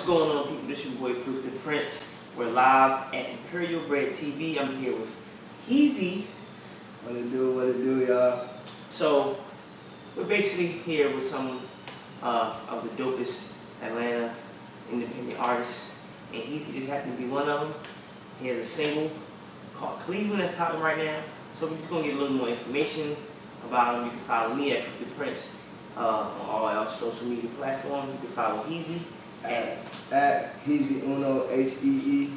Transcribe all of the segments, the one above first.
going on, people? This your boy Proof the Prince. We're live at ImperialBread TV. I'm here with Heezy. What it do, y'all? So we're basically here with some of the dopest Atlanta independent artists, and Heezy just happened to be one of them. He has a single called Cleveland that's popping right now. So we're just gonna get a little more information about him. You can follow me at Proof the Prince on all our social media platforms. You can follow Heezy at Heezy Uno, Heezyuno.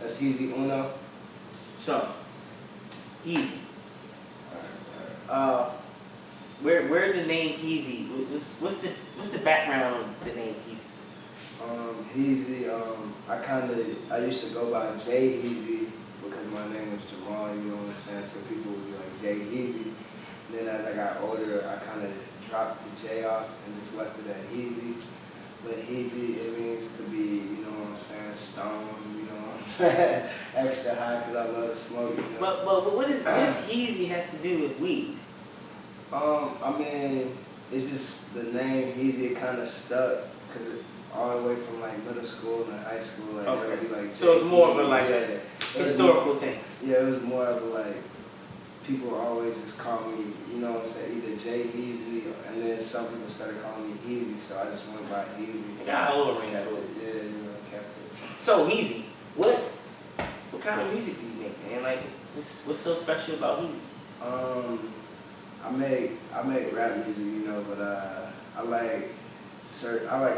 That's Heezy Uno. So, Heezy. Where the name Heezy? What's the background of the name Heezy? Heezy. I used to go by J Heezy because my name was Jamal. You know what I'm saying? So people would be like J Heezy. Then as I got older, I kind of dropped the J off and just left it at Heezy. But Heezy, it means to be, you know what I'm saying, stoned, you know what I'm saying, extra high because I love to smoke. You know? But what does Heezy has to do with weed? I mean, it's just the name Heezy. It kind of stuck because all the way from like middle school to high school, like okay. It would be like. So it's more of a like a historical thing. Yeah, it was more of a like. People always just call me, you know what I'm saying, either J Heezy, and then some people started calling me Heezy, so I just went by Heezy. You got a little ring to it. Yeah, you know, kept it. So Heezy, what kind of music do you make, man? Like, what's so special about Heezy? I make rap music, you know, but I like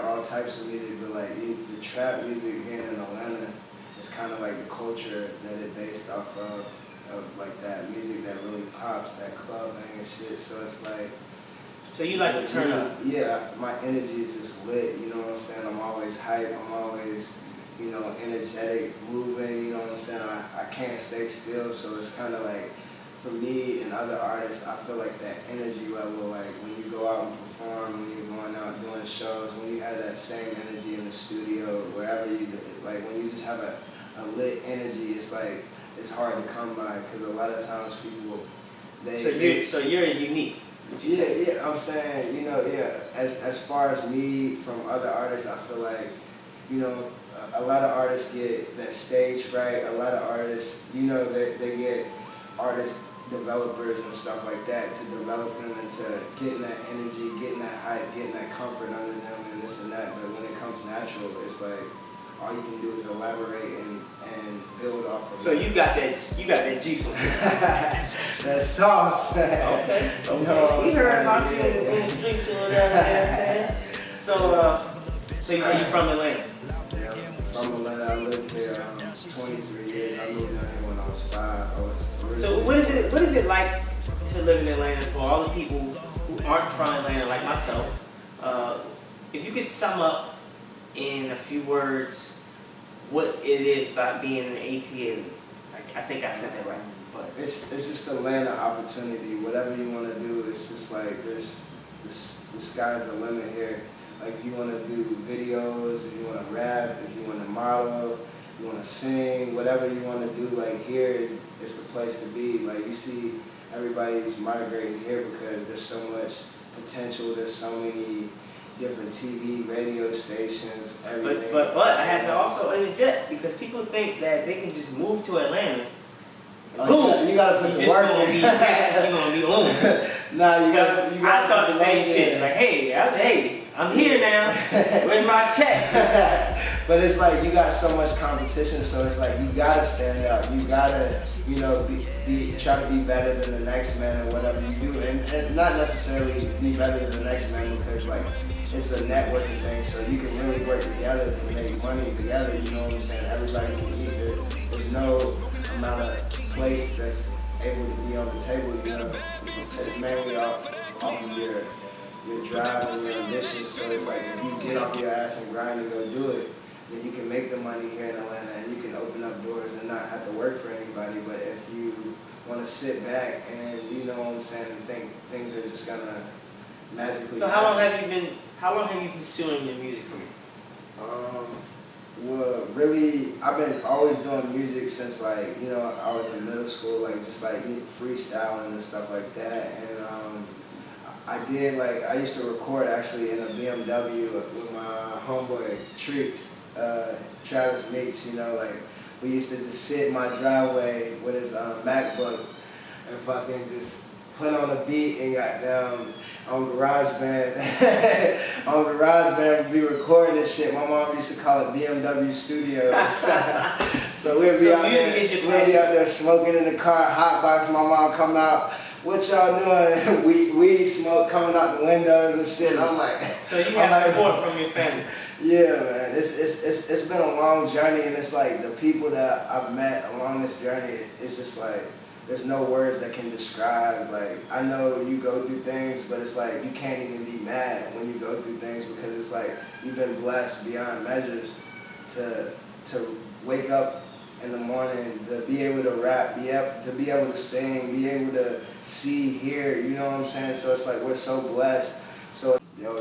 all types of music, but like the trap music being in Atlanta, it's kind of like the culture that it based off of like that music that really pops, that club bang and shit. So it's like. So you like to turn up? Yeah, my energy is just lit. You know what I'm saying? I'm always hype. I'm always, you know, energetic, moving. You know what I'm saying? I can't stay still. So it's kind of like, for me and other artists, I feel like that energy level. Like when you go out and perform, when you're going out doing shows, when you have that same energy in the studio, wherever you like, when you just have a lit energy, it's like. It's hard to come by because a lot of times people So you're unique. Yeah, I'm saying, you know, yeah. As far as me from other artists, I feel like, you know, a lot of artists get that stage fright. A lot of artists, you know, they get artist developers and stuff like that to develop them into getting that energy, getting that hype, getting that comfort under them and this and that. But when it comes natural, it's like. All you can do is elaborate and build off of it. So you got that juice on that sauce. Okay. You know we heard about you in the streets or whatever, you know what I'm saying? So are you from Atlanta? Yeah, I'm from Atlanta. I lived here 23 years. I moved down here when I was 5. So what is it like to live in Atlanta for all the people who aren't from Atlanta like myself? If you could sum up in a few words what it is about being an ATL. I think I said that right. But it's just Atlanta opportunity. Whatever you want to do, it's just like the sky's the limit here. Like if you want to do videos, if you want to rap, if you want to model, if you want to sing, whatever you want to do, like here it's the place to be. Like you see everybody's migrating here because there's so much potential, there's so many different TV, radio stations, everything. But I have to also interject because people think that they can just move to Atlanta. Boom! You gotta put the work in. You're gonna be on. Nah, you gotta. I thought the same shit. Like, hey, I'm here now. Where's my check? But it's like you got so much competition, so it's like you gotta stand out. You gotta, you know, try to be better than the next man or whatever you do, and not necessarily be better than the next man because like. It's a networking thing, so you can really work together to make money together, you know what I'm saying? Everybody can eat. There's no amount of place that's able to be on the table, you know? It's mainly off of your drive and your ambition, so it's like if you get off your ass and grind and go do it, then you can make the money here in Atlanta and you can open up doors and not have to work for anybody, but if you want to sit back and, you know what I'm saying, and think things are just gonna magically So how long have you been pursuing your music career? Well, really, I've been always doing music since like, you know, I was in middle school, like just like freestyling and stuff like that. And I did, like, I used to record actually in a BMW with my homeboy Treeks, Travis Meeks, you know, like, we used to just sit in my driveway with his MacBook and fucking just put on a beat and goddamn on GarageBand. On GarageBand, we'd be recording this shit. My mom used to call it BMW Studios. So we'd be out there smoking in the car, hotbox. My mom coming out. What y'all doing? Weed smoke coming out the windows and shit. I'm like, so you have support from your family. Yeah, man. It's been a long journey, and it's like the people that I've met along this journey. It's just like there's no words that can describe. Like, I know you go through things, but it's like you can't even be mad when you go through things because it's like you've been blessed beyond measures to wake up in the morning, to be able to rap, to be able to sing, be able to see, hear, you know what I'm saying? So it's like we're so blessed. So yo,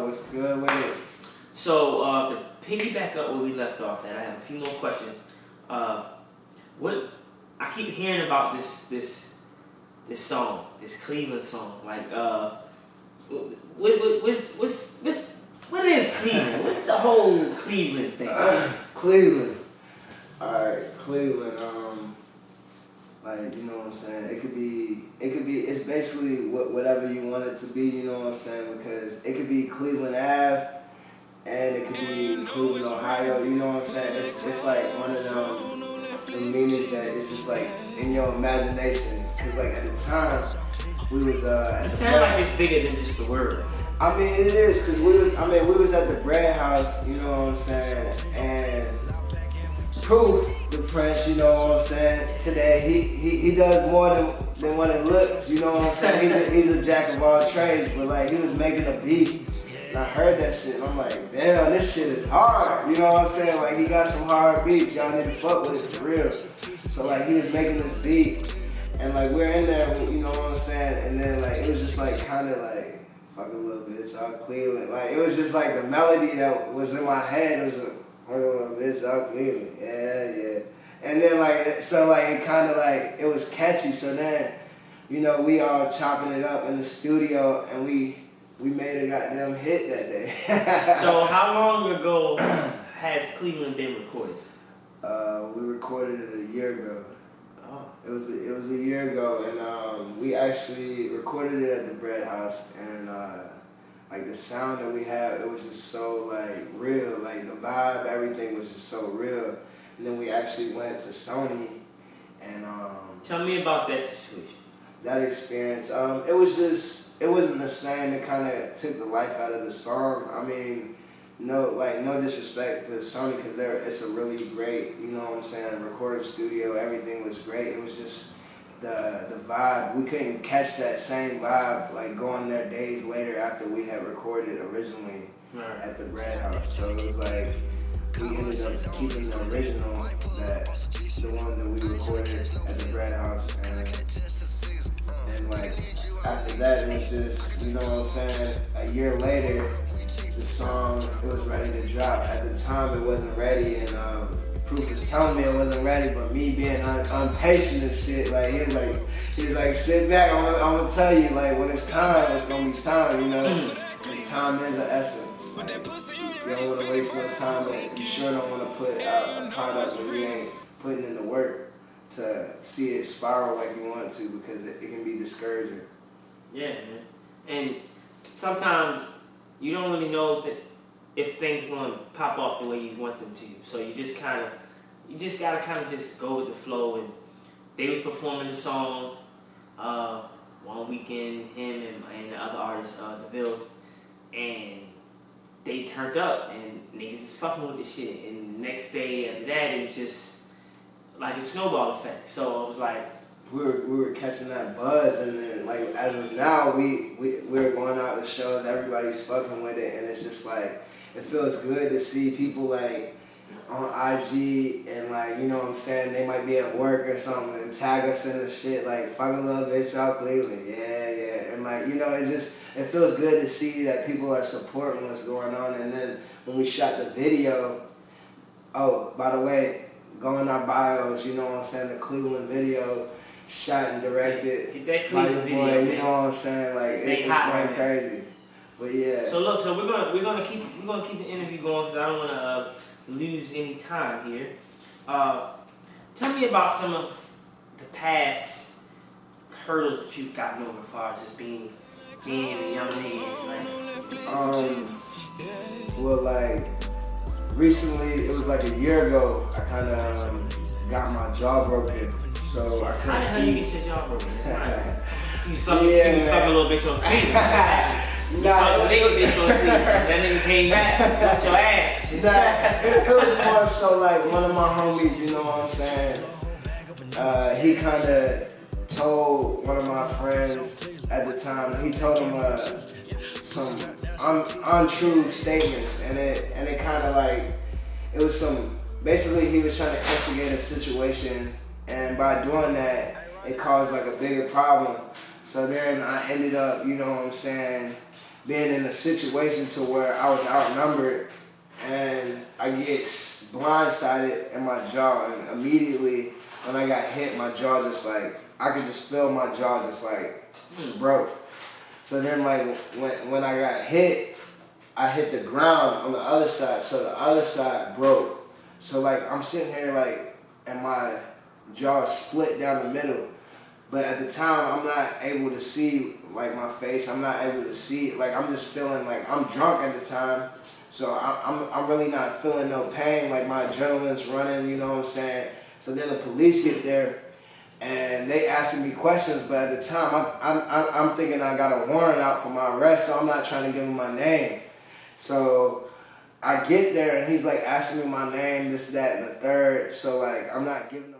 what's good with it? So to piggyback up where we left off at, I have a few more questions. What I keep hearing about this song, this Cleveland song. Like, what is Cleveland? What's the whole Cleveland thing? Cleveland. Alright, Cleveland, like, you know what I'm saying, it could be, it's basically whatever you want it to be, you know what I'm saying, because it could be Cleveland Ave, and it could be Cleveland, Ohio, you know what I'm saying, it's like one of them, the meanings that it's just like in your imagination, because like at the time, we was, it sounds like it's bigger than just the word. I mean, it is, because we was at the bread house, you know what I'm saying, and Proof, the Prince, you know what I'm saying, today, he does more than what it looks, you know what I'm saying, he's a jack of all trades, but like, he was making a beat, and I heard that shit, and I'm like, damn, this shit is hard, you know what I'm saying, like, he got some hard beats, y'all need to fuck with it for real, so like, he was making this beat, and like, we're in there, you know what I'm saying, and then like, it was just like, kind of like, fuck a little bitch, y'all Cleveland, like, it was just like, the melody that was in my head, it was like, fuck a little bitch, y'all Cleveland, yeah, and then like, so like, it kind of like, it was catchy, so then, you know, we all chopping it up in the studio, and we made a goddamn hit that day. So how long ago has Cleveland been recorded? We recorded it a year ago. Oh. It was a year ago, and we actually recorded it at the Bread House, and like the sound that we had, it was just so like real, like the vibe, everything was just so real. And then we actually went to Sony, and tell me about that situation. That experience, it wasn't the same. It kind of took the life out of the song. I mean, no disrespect to Sony, because it's a really great, you know what I'm saying, recording studio. Everything was great. It was just the vibe. We couldn't catch that same vibe like going there days later after we had recorded originally at the Bread House. So it was like we ended up keeping the original, the one that we recorded at the Bread House, and like after that it was just, you know what I'm saying, a year later the song, it was ready to drop. At the time it wasn't ready, and Proof was telling me it wasn't ready, but me being impatient and shit, like he was like sit back, I'm gonna tell you, like when it's time, it's gonna be time, you know, because time is the essence. Like, you don't want to waste no time, but you sure don't want to put out a product when you ain't putting in the work to see it spiral like you want to, because it can be discouraging. Yeah, man. And sometimes you don't really know if things are going to pop off the way you want them to. So you just gotta kind of just go with the flow. And they was performing the song one weekend, him and the other artist, DeVille, and they turned up and niggas was fucking with the shit. And the next day after that, it was just like a snowball effect. So it was like, we were catching that buzz, and then like as of now, we're going out to shows, everybody's fucking with it, and it's just like, it feels good to see people like on IG, and like, you know what I'm saying, they might be at work or something and tag us in the shit like, fuck a little bitch, y'all Cleveland, yeah, and like, you know, it feels good to see that people are supporting what's going on. And then when we shot the video, oh, by the way, go in our bios, you know what I'm saying, the Cleveland video, shot and directed Get that by clip your video, boy. man. You know what I'm saying? Like They it's hot going right now. crazy. But yeah. So look, so we're gonna keep the interview going because I don't want to lose any time here. Tell me about some of the past hurdles that you've gotten over as far as just being a young man. Well, like recently, it was like a year ago. I kind of got my jaw broken, so I How the couldn't hell you eat. get your jaw broken? You Yeah, fucking man. a little bitch on Cleveland. You Nah, fucking a nigga bitch on Cleveland. That nigga came back with your ass. it was more so like one of my homies, you know what I'm saying? He kind of told one of my friends at the time. He told him some untrue statements, and it kind of like it was some. Basically, he was trying to instigate a situation, and by doing that, it caused like a bigger problem. So then I ended up, you know what I'm saying, being in a situation to where I was outnumbered, and I get blindsided in my jaw, and immediately when I got hit, my jaw just like, I could just feel my jaw just like broke. So then like when I got hit, I hit the ground on the other side, so the other side broke. So like I'm sitting here like, and my jaw is split down the middle. But at the time, I'm not able to see like my face. I'm not able to see like I'm just feeling like I'm drunk at the time, so I'm really not feeling no pain. Like my adrenaline's running, you know what I'm saying. So then the police get there, and they asking me questions. But at the time, I'm thinking I got a warrant out for my arrest, so I'm not trying to give him my name. So I get there, and he's like asking me my name, this, that, and the third. So like I'm not giving